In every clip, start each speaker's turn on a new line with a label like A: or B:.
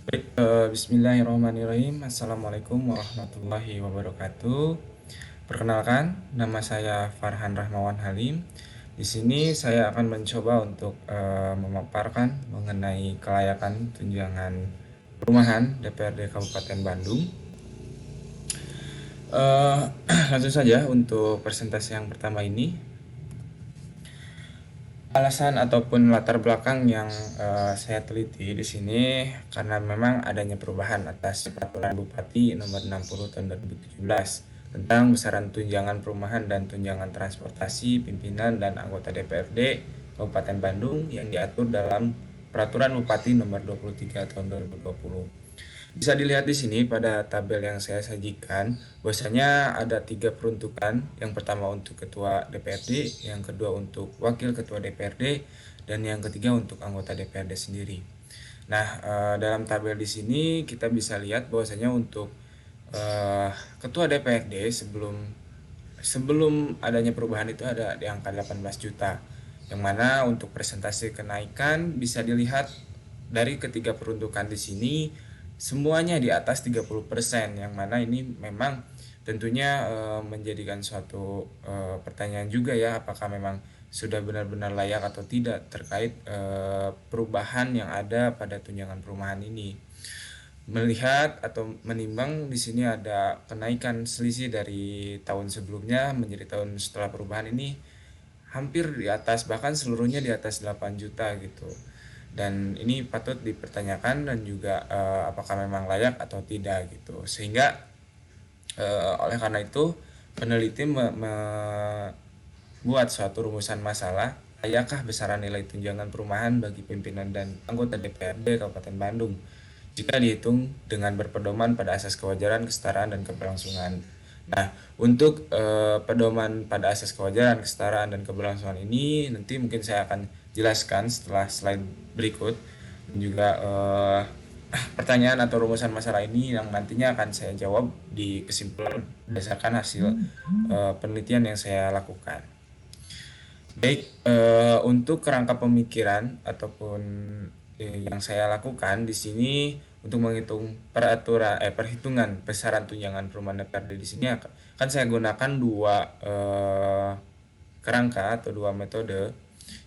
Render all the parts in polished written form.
A: Baik, bismillahirrahmanirrahim. Assalamualaikum warahmatullahi wabarakatuh. Perkenalkan, nama saya Farhan Rahmawan Halim. Di sini saya akan mencoba untuk memaparkan mengenai kelayakan tunjangan perumahan DPRD Kabupaten Bandung. Eh, Langsung saja untuk presentasi yang pertama ini. Alasan ataupun latar belakang yang saya teliti di sini karena memang adanya perubahan atas Peraturan Bupati Nomor 60 Tahun 2017 tentang besaran tunjangan perumahan dan tunjangan transportasi pimpinan dan anggota DPRD Kabupaten Bandung yang diatur dalam Peraturan Bupati Nomor 23 Tahun 2020. Bisa dilihat di sini pada tabel yang saya sajikan, bahwasanya ada 3 peruntukan. Yang pertama untuk ketua DPRD, yang kedua untuk wakil ketua DPRD, dan yang ketiga untuk anggota DPRD sendiri. Nah, dalam tabel di sini kita bisa lihat bahwasanya untuk ketua DPRD sebelum adanya perubahan itu ada di angka 18 juta. Yang mana untuk presentasi kenaikan bisa dilihat dari ketiga peruntukan di sini semuanya di atas 30%, yang mana ini memang tentunya menjadikan suatu pertanyaan juga ya, apakah memang sudah benar-benar layak atau tidak terkait perubahan yang ada pada tunjangan perumahan ini. Melihat atau menimbang di sini ada kenaikan selisih dari tahun sebelumnya menjadi tahun setelah perubahan ini hampir di atas, bahkan seluruhnya di atas 8 juta gitu. Dan ini patut dipertanyakan dan juga apakah memang layak atau tidak gitu. Sehingga oleh karena itu peneliti membuat suatu rumusan masalah, layakkah besaran nilai tunjangan perumahan bagi pimpinan dan anggota DPRD Kabupaten Bandung jika dihitung dengan berpedoman pada asas kewajaran, kesetaraan, dan keberlangsungan. Nah, untuk pedoman pada asas kewajaran, kesetaraan, dan keberlangsungan ini nanti mungkin saya akan jelaskan setelah slide berikut. Dan juga pertanyaan atau rumusan masalah ini yang nantinya akan saya jawab di kesimpulan berdasarkan hasil penelitian yang saya lakukan. Baik, untuk kerangka pemikiran ataupun yang saya lakukan di sini untuk menghitung perhitungan besaran tunjangan perumahan DPRD di sini akan saya gunakan dua kerangka atau dua metode.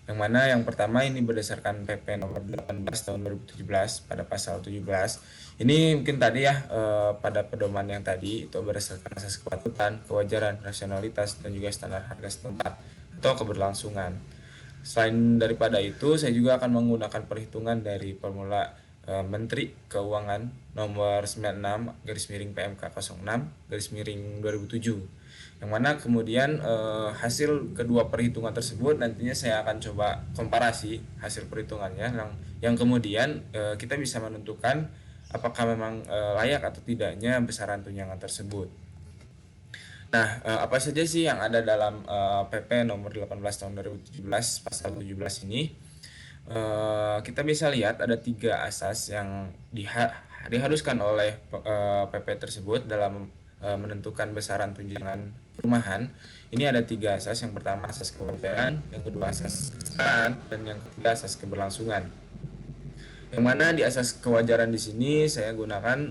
A: Yang mana yang pertama ini berdasarkan PP nomor 18 tahun 2017 pada pasal 17. Ini mungkin tadi ya pada pedoman yang tadi itu berdasarkan asas kepatutan, kewajaran, rasionalitas, dan juga standar harga setempat atau keberlangsungan. Selain daripada itu, saya juga akan menggunakan perhitungan dari formula Menteri Keuangan nomor 96 garis miring PMK 06 garis miring 2007, yang mana kemudian hasil kedua perhitungan tersebut nantinya saya akan coba komparasi hasil perhitungannya yang kemudian kita bisa menentukan apakah memang layak atau tidaknya besaran tunjangan tersebut. Nah, apa saja sih yang ada dalam PP nomor 18 tahun 2017 pasal 17 ini? Kita bisa lihat ada 3 asas yang diharuskan oleh PP tersebut dalam menentukan besaran tunjangan perumahan. Ini ada 3 asas. Yang pertama asas kewajaran, yang kedua asas kesetaraan, dan yang ketiga asas keberlangsungan. Yang mana di asas kewajaran di sini saya gunakan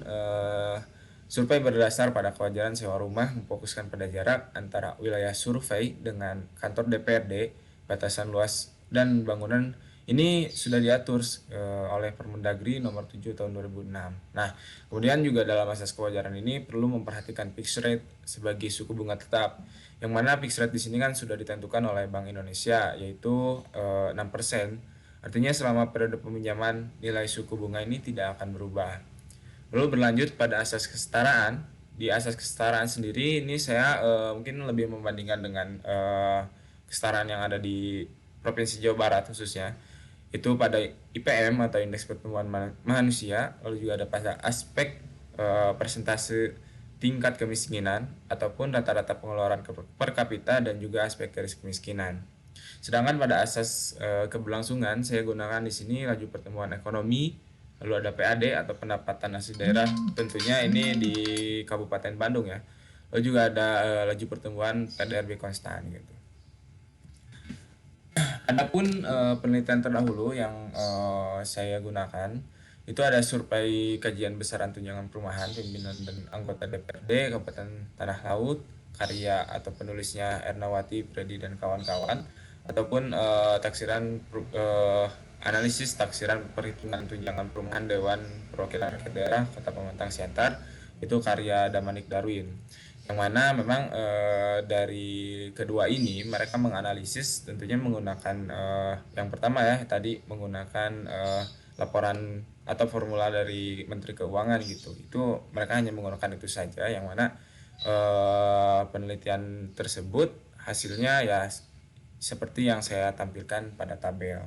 A: survei berdasar pada kewajaran sewa rumah memfokuskan pada jarak antara wilayah survei dengan kantor DPRD, batasan luas dan bangunan. Ini sudah diatur oleh Permendagri nomor 7 tahun 2006. Nah, kemudian juga dalam asas kewajaran ini perlu memperhatikan fixed rate sebagai suku bunga tetap. Yang mana fixed rate di sini kan sudah ditentukan oleh Bank Indonesia, yaitu 6%. Artinya selama periode peminjaman nilai suku bunga ini tidak akan berubah. Lalu berlanjut pada asas kesetaraan. Di asas kesetaraan sendiri ini saya mungkin lebih membandingkan dengan kesetaraan yang ada di Provinsi Jawa Barat khususnya. Itu pada IPM atau Indeks Pertumbuhan Manusia, lalu juga ada pada aspek persentase tingkat kemiskinan ataupun rata-rata pengeluaran per kapita dan juga aspek garis kemiskinan. Sedangkan pada asas keberlangsungan saya gunakan di sini laju pertumbuhan ekonomi, lalu ada PAD atau pendapatan asli daerah, tentunya ini di Kabupaten Bandung ya. Lalu juga ada laju pertumbuhan PDRB konstan gitu. Adapun penelitian terdahulu yang saya gunakan itu ada survei kajian besaran tunjangan perumahan pimpinan dan anggota DPRD Kabupaten Tanah Laut, karya atau penulisnya Ernawati Predi dan kawan-kawan, ataupun analisis taksiran perhitungan tunjangan perumahan Dewan Perwakilan Rakyat Daerah Kota Pematang Siantar, itu karya Damanik Darwin, yang mana memang dari kedua ini mereka menganalisis tentunya menggunakan yang pertama ya tadi menggunakan laporan atau formula dari Menteri Keuangan gitu. Itu mereka hanya menggunakan itu saja, yang mana penelitian tersebut hasilnya ya seperti yang saya tampilkan pada tabel.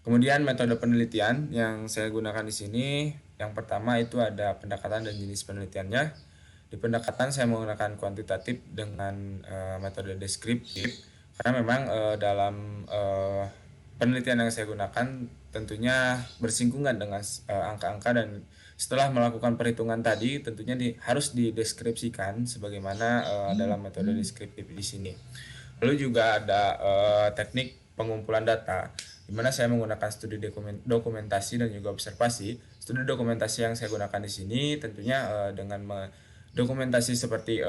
A: Kemudian metode penelitian yang saya gunakan di sini, yang pertama itu ada pendekatan dan jenis penelitiannya. Di pendekatan saya menggunakan kuantitatif dengan metode deskriptif, karena memang dalam penelitian yang saya gunakan tentunya bersinggungan dengan angka-angka, dan setelah melakukan perhitungan tadi tentunya harus dideskripsikan sebagaimana dalam metode deskriptif di sini. Lalu juga ada teknik pengumpulan data, di mana saya menggunakan studi dokumentasi dan juga observasi. Studi dokumentasi yang saya gunakan di sini tentunya dengan dokumentasi seperti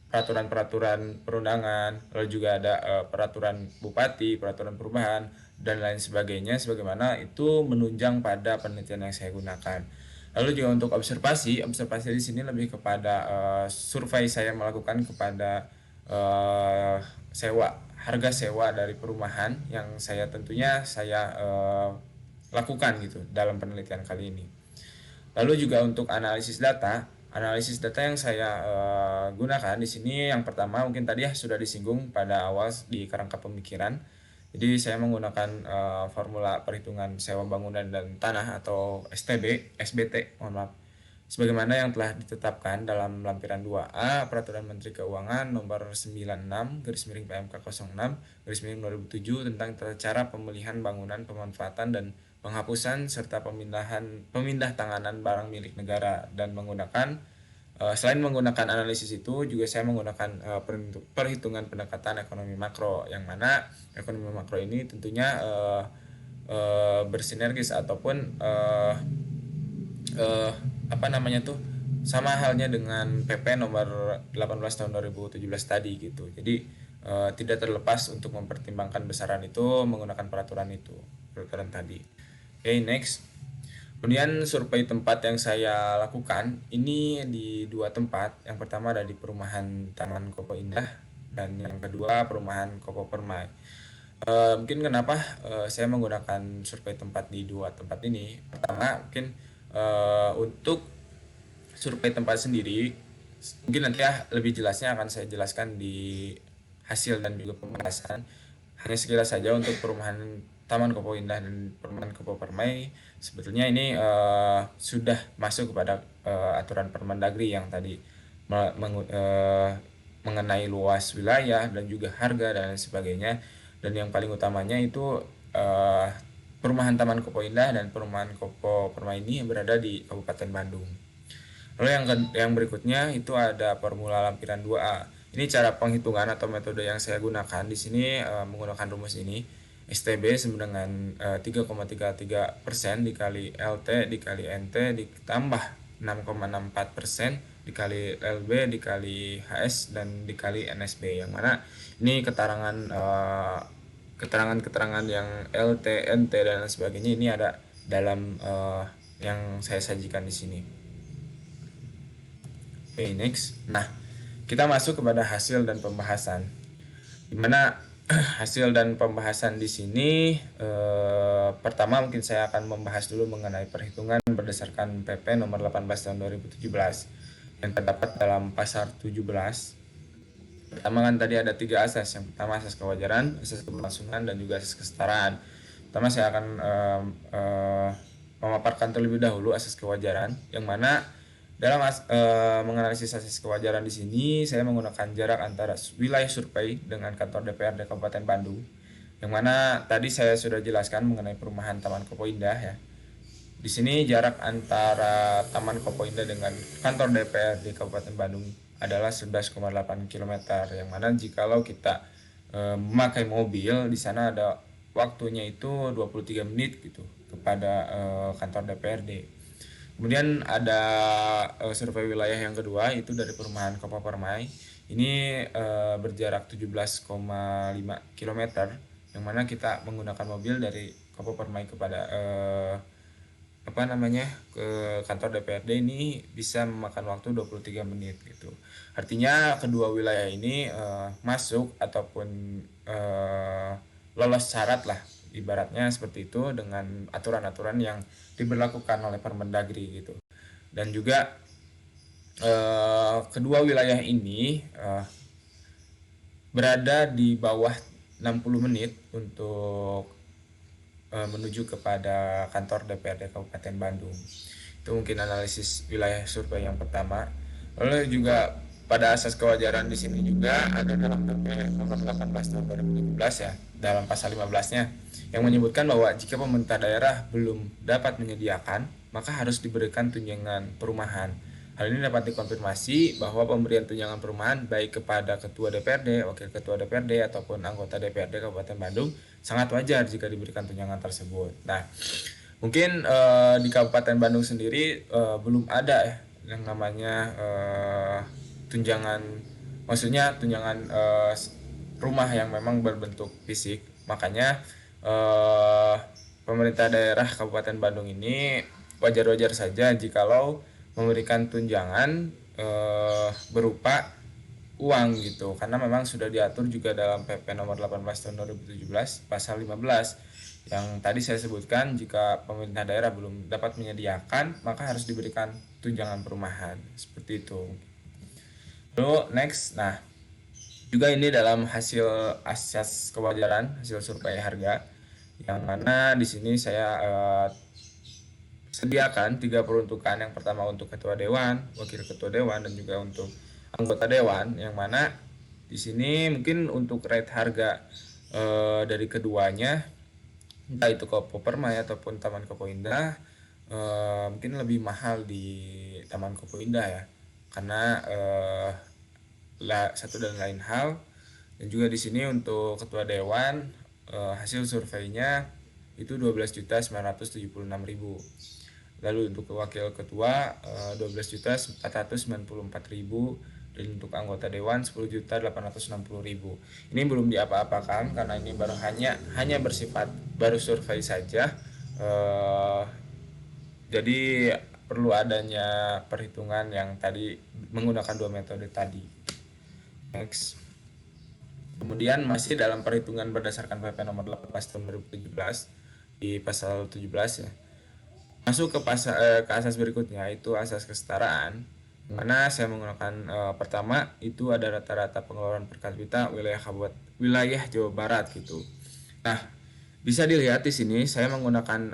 A: peraturan-peraturan perundangan, lalu juga ada peraturan bupati, peraturan perubahan, dan lain sebagainya, sebagaimana itu menunjang pada penelitian yang saya gunakan. Lalu juga untuk observasi di sini lebih kepada survei saya melakukan kepada harga sewa dari perumahan yang tentunya saya lakukan gitu dalam penelitian kali ini. Lalu juga untuk analisis data yang saya gunakan di sini, yang pertama mungkin tadi ya sudah disinggung pada awal di kerangka pemikiran. Jadi saya menggunakan formula perhitungan sewa bangunan dan tanah atau SBT, mohon maaf, sebagaimana yang telah ditetapkan dalam lampiran 2A Peraturan Menteri Keuangan nomor 96/PMK06/2007 tentang tata cara pemilihan bangunan, pemanfaatan dan penghapusan serta pemindah tanganan barang milik negara, dan menggunakan selain menggunakan analisis itu juga saya menggunakan perhitungan pendekatan ekonomi makro, yang mana ekonomi makro ini tentunya bersinergis ataupun sama halnya dengan PP nomor 18 tahun 2017 tadi gitu. Jadi tidak terlepas untuk mempertimbangkan besaran itu menggunakan peraturan tadi. Oke, next. Kemudian survei tempat yang saya lakukan ini di dua tempat. Yang pertama ada di perumahan Taman Kopo Indah, dan yang kedua perumahan Kopo Permai. Mungkin kenapa saya menggunakan survei tempat di dua tempat ini? Pertama, mungkin untuk survei tempat sendiri mungkin nanti ya lebih jelasnya akan saya jelaskan di hasil dan juga pembahasan. Hanya sekilas saja untuk perumahan Taman Kopo Indah dan perumahan Kopo Permai, sebetulnya ini sudah masuk kepada aturan Permendagri yang tadi mengenai luas wilayah dan juga harga dan lain sebagainya. Dan yang paling utamanya itu perumahan Taman Kopo Indah dan perumahan Kopo Permai ini yang berada di Kabupaten Bandung. Lalu yang berikutnya itu ada formula lampiran 2A. Ini cara penghitungan atau metode yang saya gunakan di sini menggunakan rumus ini. STB sama dengan 3,33% dikali LT dikali NT ditambah 6,64% dikali LB dikali HS dan dikali NSB, yang mana ini keterangan yang LT, NT dan lain sebagainya ini ada dalam yang saya sajikan di sini. Oke, next. Nah, kita masuk kepada hasil dan pembahasan. Dimana hasil dan pembahasan di sini pertama mungkin saya akan membahas dulu mengenai perhitungan berdasarkan PP nomor 18 tahun 2017 yang terdapat dalam pasal 17. Pertama kan tadi ada 3 asas. Yang pertama asas kewajaran, asas keberlangsungan, dan juga asas kesetaraan. Pertama saya akan memaparkan terlebih dahulu asas kewajaran, yang mana Dalam menganalisis asas kewajaran di sini, saya menggunakan jarak antara wilayah survei dengan kantor DPRD Kabupaten Bandung, yang mana tadi saya sudah jelaskan mengenai perumahan Taman Kopo Indah ya. Di sini jarak antara Taman Kopo Indah dengan kantor DPRD Kabupaten Bandung adalah 11,8 km, yang mana jikalau kita memakai mobil di sana ada waktunya itu 23 menit gitu kepada kantor DPRD. Kemudian ada survei wilayah yang kedua itu dari perumahan Kopo Permai. Ini berjarak 17,5 km, yang mana kita menggunakan mobil dari Kopo Permai kepada ke kantor DPRD ini bisa memakan waktu 23 menit gitu. Artinya kedua wilayah ini masuk ataupun lolos syarat lah, ibaratnya seperti itu, dengan aturan-aturan yang diberlakukan oleh Permendagri gitu. Dan juga kedua wilayah ini berada di bawah 60 menit untuk menuju kepada kantor DPRD Kabupaten Bandung. Itu mungkin analisis wilayah survei yang pertama. Lalu juga pada asas kewajaran di sini juga ada dalam PP nomor 18 tahun 2017 ya, dalam pasal 15-nya yang menyebutkan bahwa jika pemerintah daerah belum dapat menyediakan, maka harus diberikan tunjangan perumahan. Hal ini dapat dikonfirmasi bahwa pemberian tunjangan perumahan baik kepada Ketua DPRD, Wakil Ketua DPRD, ataupun anggota DPRD Kabupaten Bandung sangat wajar jika diberikan tunjangan tersebut. Nah, mungkin di Kabupaten Bandung sendiri belum ada ya yang namanya tunjangan, maksudnya tunjangan rumah yang memang berbentuk fisik. Makanya pemerintah daerah Kabupaten Bandung ini wajar-wajar saja jikalau memberikan tunjangan berupa uang gitu, karena memang sudah diatur juga dalam PP nomor 18 tahun 2017 pasal 15 yang tadi saya sebutkan, jika pemerintah daerah belum dapat menyediakan maka harus diberikan tunjangan perumahan seperti itu. Lalu next, nah juga ini dalam hasil asas kewajaran, hasil survei harga, yang mana di sini saya sediakan 3 peruntukan. Yang pertama untuk ketua dewan, wakil ketua dewan, dan juga untuk anggota dewan, yang mana di sini mungkin untuk rate harga dari keduanya, entah itu Kopo Permai ataupun Taman Kopo Indah, mungkin lebih mahal di Taman Kopo Indah ya, karena satu dan lain hal. Dan juga di sini untuk ketua dewan hasil surveinya itu 12.976.000. Lalu untuk wakil ketua 12.494.000, dan untuk anggota dewan 10.860.000. Ini belum diapa-apakan karena ini baru hanya bersifat baru survei saja. Jadi perlu adanya perhitungan yang tadi menggunakan dua metode tadi. Next. Kemudian masih dalam perhitungan berdasarkan PP nomor 18 tahun 2017 di pasal 17 ya. Masuk ke asas berikutnya, itu asas kesetaraan, mana saya menggunakan pertama itu ada rata-rata pengeluaran per kapita wilayah Jawa Barat gitu. Nah, bisa dilihat di sini saya menggunakan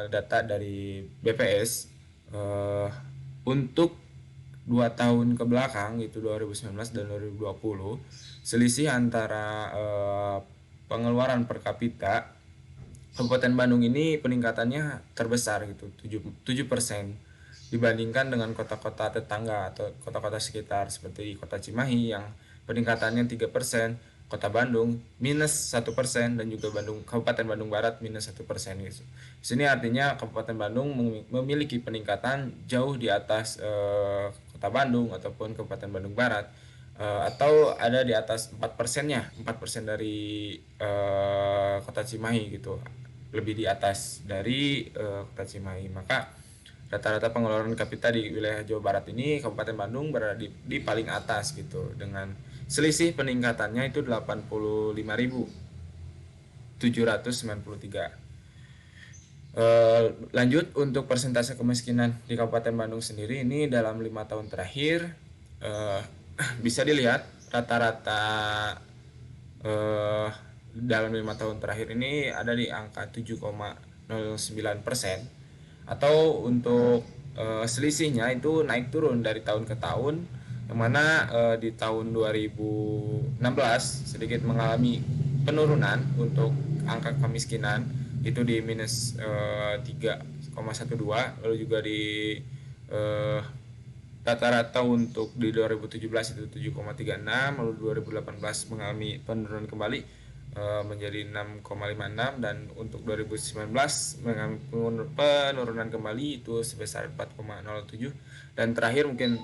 A: data dari BPS untuk 2 tahun ke belakang, itu 2019 dan 2020, selisih antara pengeluaran per kapita Kabupaten Bandung ini peningkatannya terbesar gitu, 7% dibandingkan dengan kota-kota tetangga atau kota-kota sekitar seperti Kota Cimahi yang peningkatannya 3%, Kota Bandung minus 1%, dan juga Kabupaten Bandung Barat minus 1% gitu. Sini artinya Kabupaten Bandung memiliki peningkatan jauh di atas Kota Bandung ataupun Kabupaten Bandung Barat, atau ada di atas 4%-nya, 4% dari Kota Cimahi gitu, lebih di atas dari Kota Cimahi. Maka rata-rata pengeluaran kapita di wilayah Jawa Barat ini Kabupaten Bandung berada di paling atas gitu, dengan selisih peningkatannya itu 85.793. Lanjut untuk persentase kemiskinan di Kabupaten Bandung sendiri, ini dalam 5 tahun terakhir bisa dilihat rata-rata dalam 5 tahun terakhir ini ada di angka 7,09%, atau untuk selisihnya itu naik turun dari tahun ke tahun, yang mana di tahun 2016 sedikit mengalami penurunan untuk angka kemiskinan itu di minus 3,12, lalu juga di eh, rata-rata untuk di 2017 itu 7,36, lalu 2018 mengalami penurunan kembali menjadi 6,56, dan untuk 2019 mengalami penurunan kembali itu sebesar 4,07, dan terakhir mungkin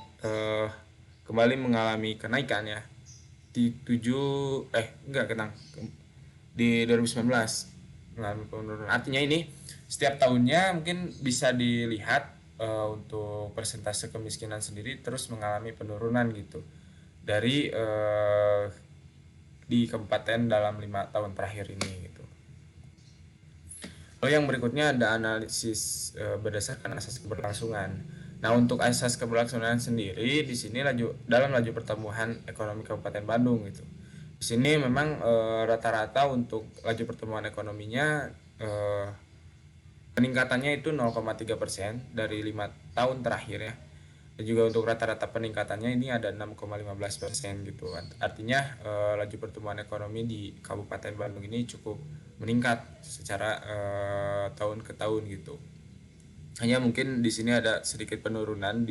A: kembali mengalami kenaikan ya di 7 enggak kenang di 2019 mengalami penurunan. Artinya ini setiap tahunnya mungkin bisa dilihat untuk persentase kemiskinan sendiri terus mengalami penurunan gitu dari di kabupaten dalam 5 tahun terakhir ini gitu. Lalu yang berikutnya ada analisis berdasarkan asas keberlangsungan. Nah, untuk asas keberlangsungan sendiri di sini dalam laju pertumbuhan ekonomi Kabupaten Bandung gitu. Di sini memang rata-rata untuk laju pertumbuhan ekonominya peningkatannya itu 0,3% dari 5 tahun terakhir ya. Dan juga untuk rata-rata peningkatannya ini ada 6,15% gitu. Artinya laju pertumbuhan ekonomi di Kabupaten Bandung ini cukup meningkat secara tahun ke tahun gitu. Hanya mungkin di sini ada sedikit penurunan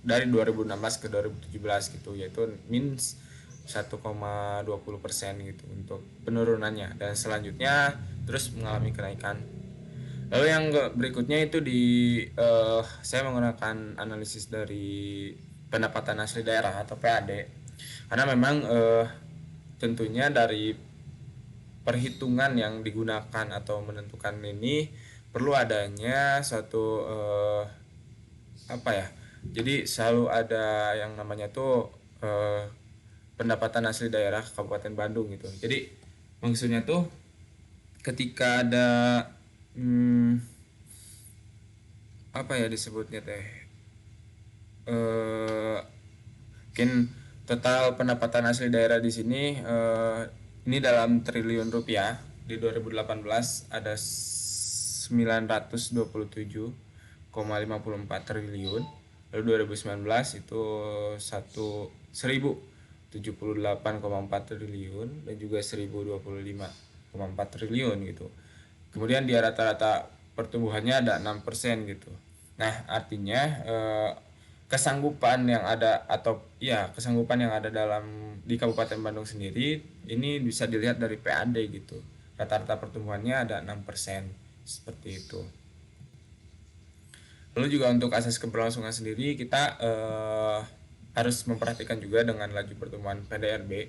A: dari 2016 ke 2017 gitu, yaitu minus 1,20% gitu untuk penurunannya, dan selanjutnya terus mengalami kenaikan. Lalu yang berikutnya itu saya menggunakan analisis dari pendapatan asli daerah atau PAD, karena memang tentunya dari perhitungan yang digunakan atau menentukan ini perlu adanya suatu apa ya? Jadi selalu ada yang namanya tuh pendapatan asli daerah Kabupaten Bandung gitu. Jadi maksudnya tuh ketika ada apa ya disebutnya teh mungkin total pendapatan asli daerah di sini ini dalam triliun rupiah. Di 2018 ada 927,54 triliun, lalu 2019 itu 1078,4 triliun, dan juga 1025,4 triliun gitu. Kemudian dia rata-rata pertumbuhannya ada 6% gitu. Nah, artinya kesanggupan yang ada kesanggupan yang ada di Kabupaten Bandung sendiri ini bisa dilihat dari PAD gitu. Rata-rata pertumbuhannya ada 6% seperti itu. Lalu juga untuk asas keberlangsungan sendiri kita harus memperhatikan juga dengan laju pertumbuhan PDRB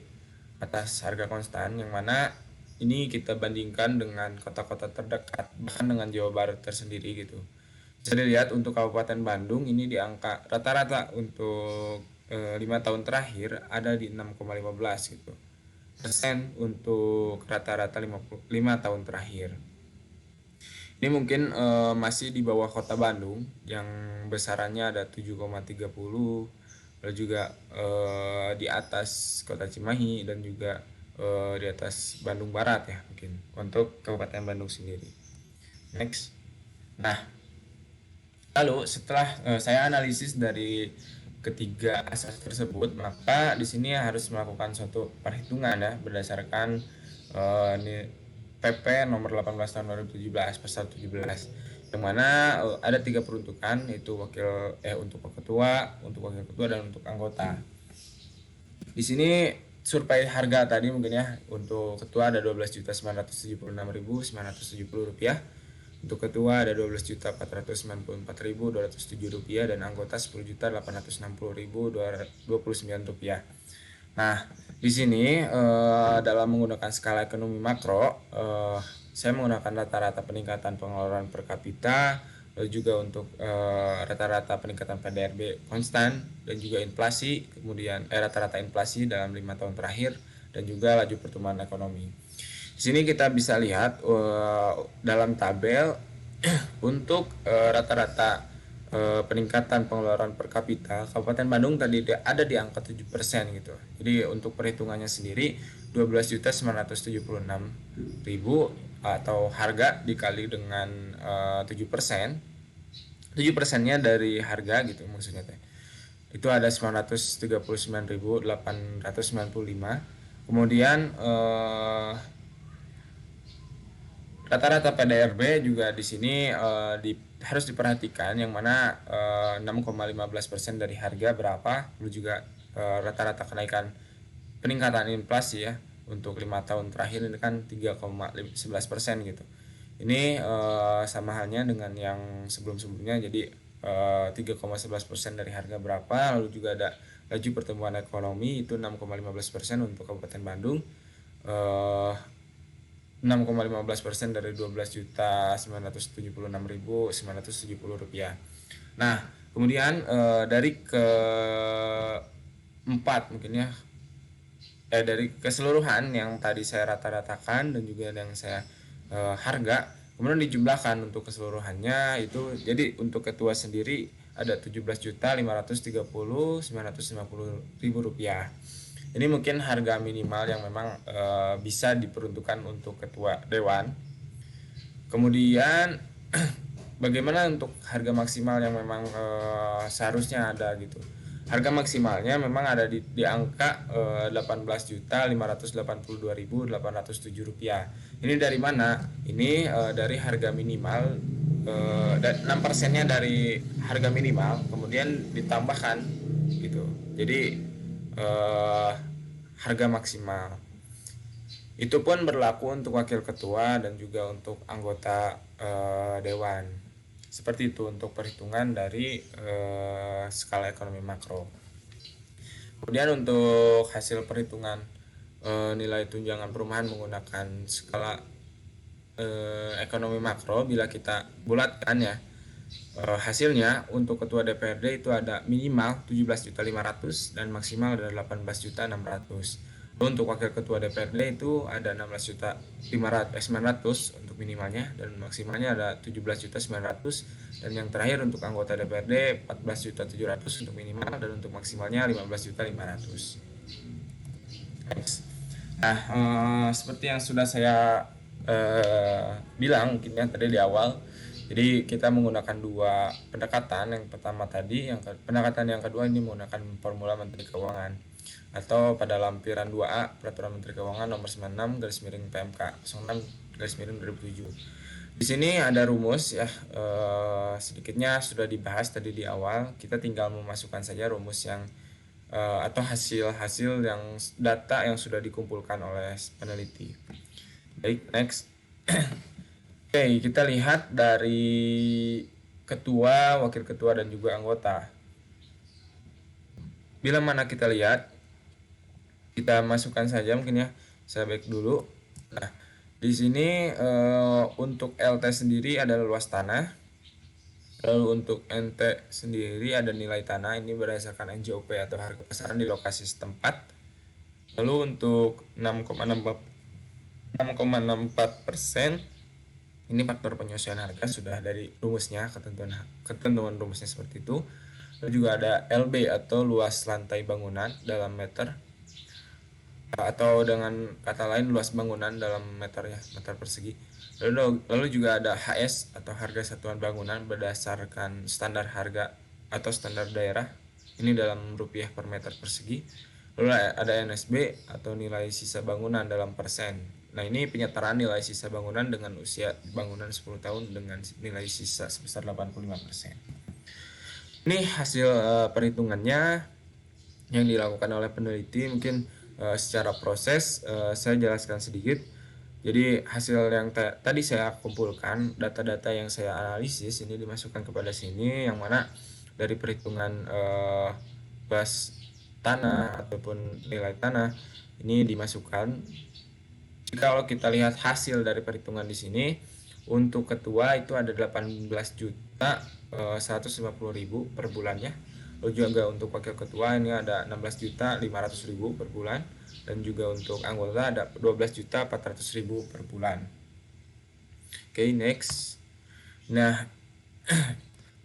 A: atas harga konstan, yang mana ini kita bandingkan dengan kota-kota terdekat, bahkan dengan Jawa Barat tersendiri gitu. Bisa dilihat untuk Kabupaten Bandung ini di angka rata-rata untuk 5 tahun terakhir ada di 6,15 gitu persen untuk rata-rata 5 tahun terakhir. Ini mungkin masih di bawah kota Bandung yang besarannya ada 7,30, lalu juga di atas kota Cimahi, dan juga di atas Bandung Barat ya mungkin untuk Kabupaten Bandung sendiri. Next. Nah, lalu setelah saya analisis dari ketiga asas tersebut, maka di sini harus melakukan suatu perhitungan ya berdasarkan PP nomor 18 tahun 2017 pasal 17, yang mana ada 3 peruntukan, yaitu untuk ketua, untuk wakil ketua, dan untuk anggota. Di sini survei harga tadi mungkin ya, untuk ketua ada 12.976.970 rupiah, untuk ketua ada 12.494.207 rupiah, dan anggota 10.860.229 rupiah. Nah, di sini dalam menggunakan skala ekonomi makro, saya menggunakan rata-rata peningkatan pengeluaran per kapita, lalu juga untuk rata-rata peningkatan PDRB konstan, dan juga inflasi, kemudian rata-rata inflasi dalam 5 tahun terakhir, dan juga laju pertumbuhan ekonomi. Di sini kita bisa lihat dalam tabel untuk rata-rata peningkatan pengeluaran per kapita Kabupaten Bandung tadi ada di angka 7% gitu. Jadi untuk perhitungannya sendiri 12.976.000 atau harga dikali dengan 7%, 7%-nya dari harga gitu maksudnya teh. Itu ada 939.895. Kemudian rata-rata PDRB juga di sini harus diperhatikan, yang mana 6,15% dari harga berapa, lalu juga rata-rata kenaikan peningkatan inflasi ya untuk 5 tahun terakhir ini kan 3,11% gitu. Ini sama halnya dengan yang sebelum-sebelumnya, jadi 3,11% dari harga berapa, lalu juga ada laju pertumbuhan ekonomi itu 6,15% untuk Kabupaten Bandung, 6,15% dari 12.976.970 rupiah. Nah, kemudian dari keempat mungkin ya, dari keseluruhan yang tadi saya rata-ratakan dan juga yang saya harga, kemudian dijumlahkan untuk keseluruhannya itu, jadi untuk ketua sendiri ada 17.530.950 rupiah. Ini mungkin harga minimal yang memang bisa diperuntukkan untuk ketua dewan. Kemudian bagaimana untuk harga maksimal yang memang seharusnya ada gitu. Harga maksimalnya memang ada di angka 18.582.807 rupiah. Ini dari mana? Ini dari harga minimal, dan 6%-nya dari harga minimal kemudian ditambahkan gitu. Jadi harga maksimal itu pun berlaku untuk wakil ketua dan juga untuk anggota dewan. Seperti itu untuk perhitungan dari skala ekonomi makro. Kemudian untuk hasil perhitungan nilai tunjangan perumahan menggunakan skala ekonomi makro, bila kita bulatkan ya, hasilnya untuk ketua DPRD itu ada minimal 17.500.000 dan maksimal ada 18.600.000. Untuk wakil ketua DPRD itu ada 16.900.000 untuk minimalnya dan maksimalnya ada 17.900.000, dan yang terakhir untuk anggota DPRD 14.700.000 untuk minimal dan untuk maksimalnya 15.500.000. Nah, seperti yang sudah saya bilang mungkin ya tadi di awal, jadi kita menggunakan dua pendekatan. Yang pertama tadi, pendekatan yang kedua ini menggunakan formula Menteri Keuangan atau pada lampiran 2A Peraturan Menteri Keuangan nomor 96 garis miring PMK 06 garis miring 2007. Di sini ada rumus ya, sedikitnya sudah dibahas tadi di awal. Kita tinggal memasukkan saja rumus yang atau hasil-hasil yang data yang sudah dikumpulkan oleh peneliti. Baik, next. Oke, kita lihat dari ketua, wakil ketua, dan juga anggota. Bila mana kita lihat, kita masukkan saja mungkin ya. Saya back dulu. Nah, di sini untuk LT sendiri adalah luas tanah. Lalu untuk NT sendiri ada nilai tanah, ini berdasarkan NJOP atau harga pasaran di lokasi setempat. Lalu untuk 6,64%, ini faktor penyesuaian harga sudah dari rumusnya, ketentuan rumusnya seperti itu. Lalu juga ada LB atau luas lantai bangunan dalam meter, atau dengan kata lain luas bangunan dalam meter ya, meter persegi. Lalu juga ada HS atau harga satuan bangunan berdasarkan standar harga atau standar daerah, ini dalam rupiah per meter persegi. Lalu ada NSB atau nilai sisa bangunan dalam persen. Nah, ini penyetaraan nilai sisa bangunan dengan usia bangunan 10 tahun dengan nilai sisa sebesar 85%. Ini hasil perhitungannya yang dilakukan oleh peneliti. Mungkin secara proses saya jelaskan sedikit. Jadi hasil yang tadi saya kumpulkan, data-data yang saya analisis ini dimasukkan kepada sini, yang mana dari perhitungan luas tanah ataupun nilai tanah ini dimasukkan. Kalau kita lihat hasil dari perhitungan di sini, untuk ketua itu ada 18.150.000 per bulannya. Lalu juga untuk wakil ketua ini ada 16.500.000 per bulan, dan juga untuk anggota ada 12.400.000 per bulan. Oke, next. Nah,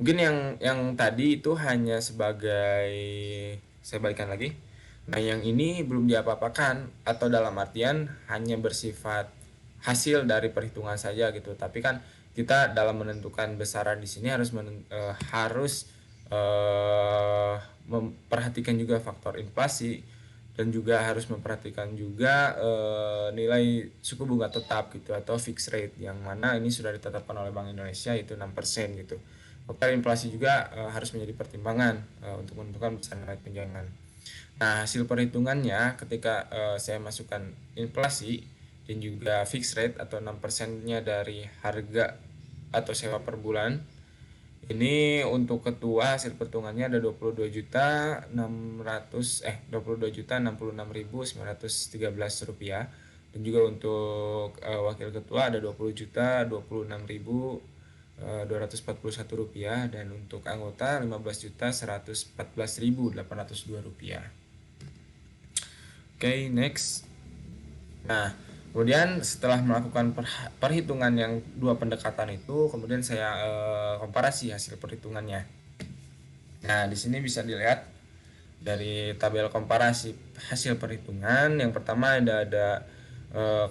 A: mungkin yang tadi itu hanya sebagai, saya balikan lagi. Nah, yang ini belum diapa-apakan, atau dalam artian hanya bersifat hasil dari perhitungan saja gitu. Tapi kan kita dalam menentukan besaran di sini harus memperhatikan juga faktor inflasi dan juga harus memperhatikan juga nilai suku bunga tetap gitu atau fixed rate yang mana ini sudah ditetapkan oleh Bank Indonesia itu 6% gitu. Faktor inflasi juga harus menjadi pertimbangan untuk menentukan besaran nilai tunjangan. Nah, hasil perhitungannya ketika saya masukkan inflasi dan juga fixed rate atau 6%-nya dari harga atau sewa per bulan. Ini untuk ketua hasil perhitungannya ada 22.600 rupiah, dan juga untuk wakil ketua ada 20.026.241 rupiah, dan untuk anggota 15.114.802 rupiah. Oke, next. Nah, kemudian setelah melakukan perhitungan yang dua pendekatan itu, kemudian saya komparasi hasil perhitungannya. Nah, di sini bisa dilihat dari tabel komparasi hasil perhitungan. Yang pertama ada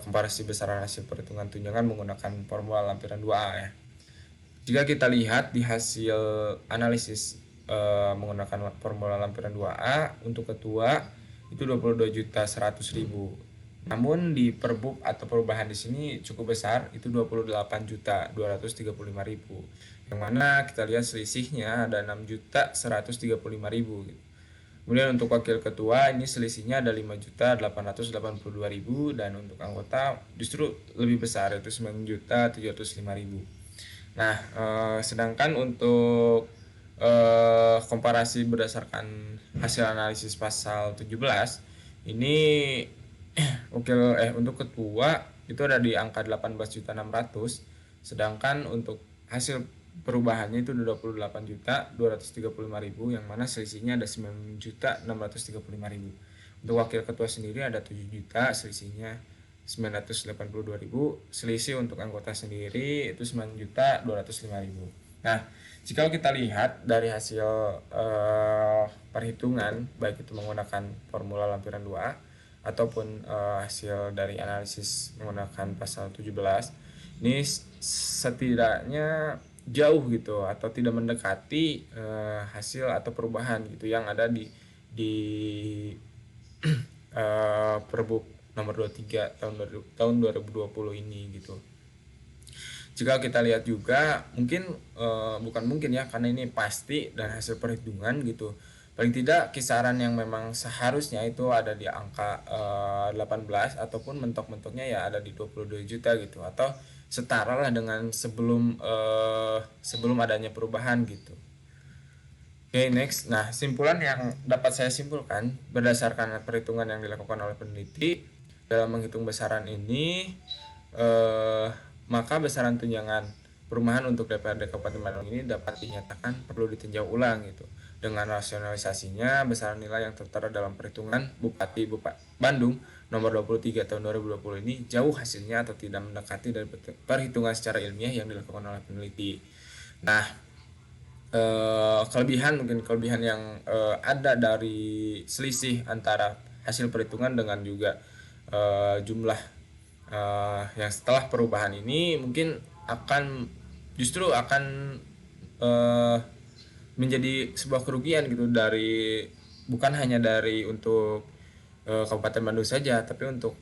A: komparasi besaran hasil perhitungan tunjangan menggunakan formula lampiran 2A ya. Jika kita lihat di hasil analisis menggunakan formula lampiran 2A untuk ketua itu 22.100.000. Namun di perbuk atau perubahan di sini cukup besar, itu 28.235.000. Yang mana kita lihat selisihnya ada 6.135.000 gitu. Kemudian untuk wakil ketua ini selisihnya ada 5.882.000, dan untuk anggota justru lebih besar yaitu 9.705.000. Nah, sedangkan untuk komparasi berdasarkan hasil analisis pasal 17 ini untuk ketua itu ada di angka 18.600.000, sedangkan untuk hasil perubahannya itu 28.235.000 yang mana selisihnya ada 9.635.000. Untuk wakil ketua sendiri ada 7 juta, selisihnya 982.000. Selisih untuk anggota sendiri itu 9.205.000. Nah, jika kita lihat dari hasil perhitungan baik itu menggunakan formula lampiran 2A ataupun hasil dari analisis menggunakan pasal 17, ini setidaknya jauh gitu atau tidak mendekati hasil atau perubahan gitu yang ada di Perbuk nomor 23 tahun 2020 ini gitu. Jika kita lihat juga bukan mungkin ya, karena ini pasti dan hasil perhitungan gitu. Paling tidak kisaran yang memang seharusnya itu ada di angka 18 ataupun mentok-mentoknya ya ada di 22 juta gitu, atau setara lah dengan sebelum adanya perubahan gitu. Oke, next. Nah, simpulan yang dapat saya simpulkan berdasarkan perhitungan yang dilakukan oleh peneliti dalam menghitung besaran ini, maka besaran tunjangan perumahan untuk DPRD Kabupaten Bandung ini dapat dinyatakan perlu ditinjau ulang gitu. Dengan rasionalisasinya, besaran nilai yang tertera dalam perhitungan Bupati Bandung nomor 23 tahun 2020 ini jauh hasilnya atau tidak mendekati dari perhitungan secara ilmiah yang dilakukan oleh peneliti. Nah, kelebihan yang ada dari selisih antara hasil perhitungan dengan juga jumlah yang setelah perubahan ini mungkin justru akan menjadi sebuah kerugian gitu, bukan hanya dari untuk Kabupaten Bandung saja, tapi untuk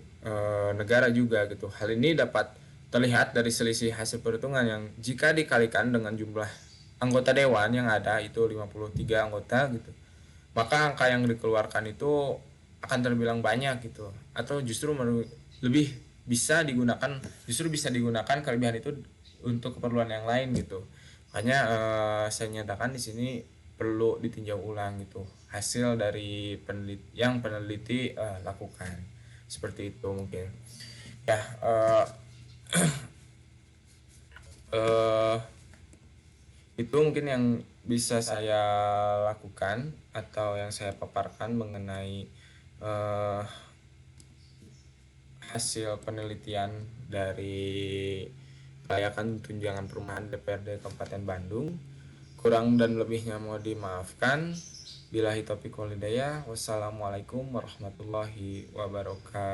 A: negara juga gitu. Hal ini dapat terlihat dari selisih hasil perhitungan yang jika dikalikan dengan jumlah anggota dewan yang ada itu 53 anggota gitu, maka angka yang dikeluarkan itu akan terbilang banyak gitu, atau justru lebih bisa digunakan kelebihan itu untuk keperluan yang lain gitu. Makanya saya nyatakan di sini perlu ditinjau ulang gitu hasil dari peneliti lakukan. Seperti itu mungkin ya. Itu mungkin yang bisa saya lakukan atau yang saya paparkan mengenai hasil penelitian dari kelayakan tunjangan perumahan DPRD Kabupaten Bandung. Kurang dan lebihnya mohon dimaafkan. Billahi taufiq wal hidayah. Wassalamualaikum warahmatullahi wabarakatuh.